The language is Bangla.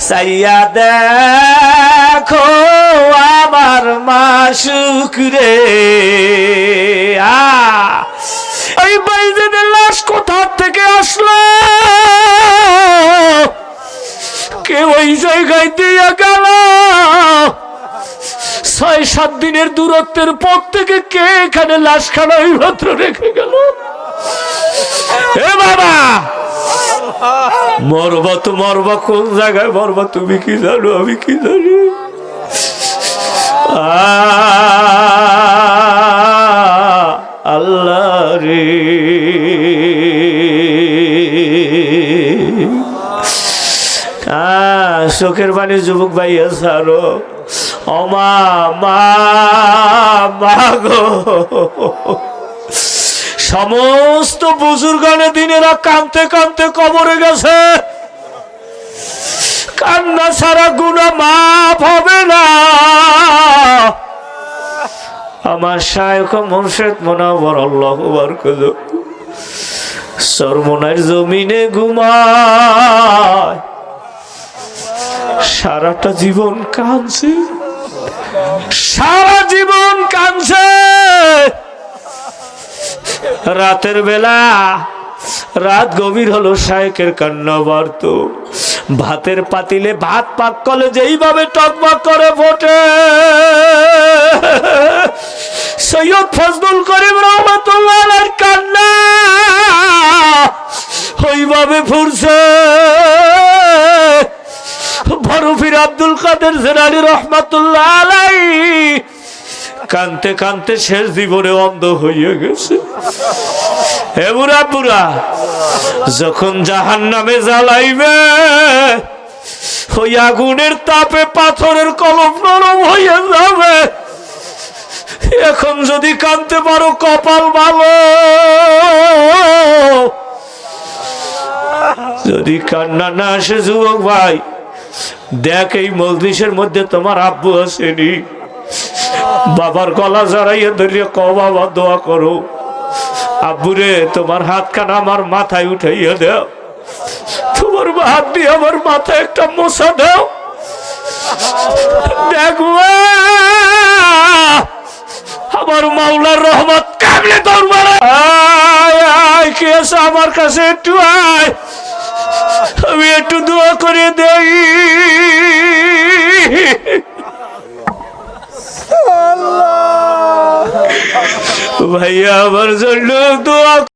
সাইয়া দেখো আমার মাসুক রে। এই বাইজেনের লাশ কোথা থেকে আসলো? কে ওই জায়গায় দিয়ে গেল? ৬-৭ দিনের দূরত্বের পর থেকে কে এখানে লাশখানা মাত্র রেখে গেল? এ বাবা, মরবা তো মরবা, কোন জায়গায় মরবা তুমি কি জানো, আমি কি জানি? আল্লাহ রে, চোখের পানি যুবক ভাইয়া সারো। অমা মা গো, সমস্ত বুজুর্গানে দিনেরা কাঁদতে কাঁদতে কবরে গেছে। কান্না ছাড়া গুনাহ মাফ হবে না। আমার শায়খ মুর্শিদ মুনাওয়ার আল্লাহু বারকাতহু সরমনার জমিনে ঘুমায়, সারাটা জীবন কাঁদছে, সারা জীবন কাঁদছে। রাতের বেলা রাত গভীর হলো, শায়খের কান্না বাড়ত। ভাতের পাতিলে ভাত পাক করলে যেইভাবে টকবক করে ফোটে, সৈয়দ ফজলুল করিম রহমাতুল্লাহ আলাইহির কান্না ওইভাবে ফুটছে। বরফির আব্দুল কাদের জিলানী রহমাতুল্লাহ আলাইহি কানতে কানতে শেষ জীবনে অন্ধ হয়ে গেছে। হে বুড়া বুড়া, যখন জাহান্নামে জ্বালাইবে ওই আগুনের তাপে পাথরের কলম নরম হয়ে যাবে। এখন যদি কানতে পারো কপাল ভালো, যদি কান্না না আসে যুবক ভাই, দেখ এই মজলিসের মধ্যে তোমার আব্বু আসেনি। বাবার গলা জড়াইয়া ধরিয়ে ক বাবা দোয়া করো, আব্বুরে তোমার হাত খানা আমার মাথায় উঠাইয়া দাও, তোমার হাত দিয়ে আমার মাথায় একটা মোছা দাও। দেখো আমার মাওলার রহমত কামলে দরবার। আয় কে আছে আমার কাছে, একটু আয়, আমি একটু দোয়া করে দেই। ভাইয়া আমার জন্য দোয়া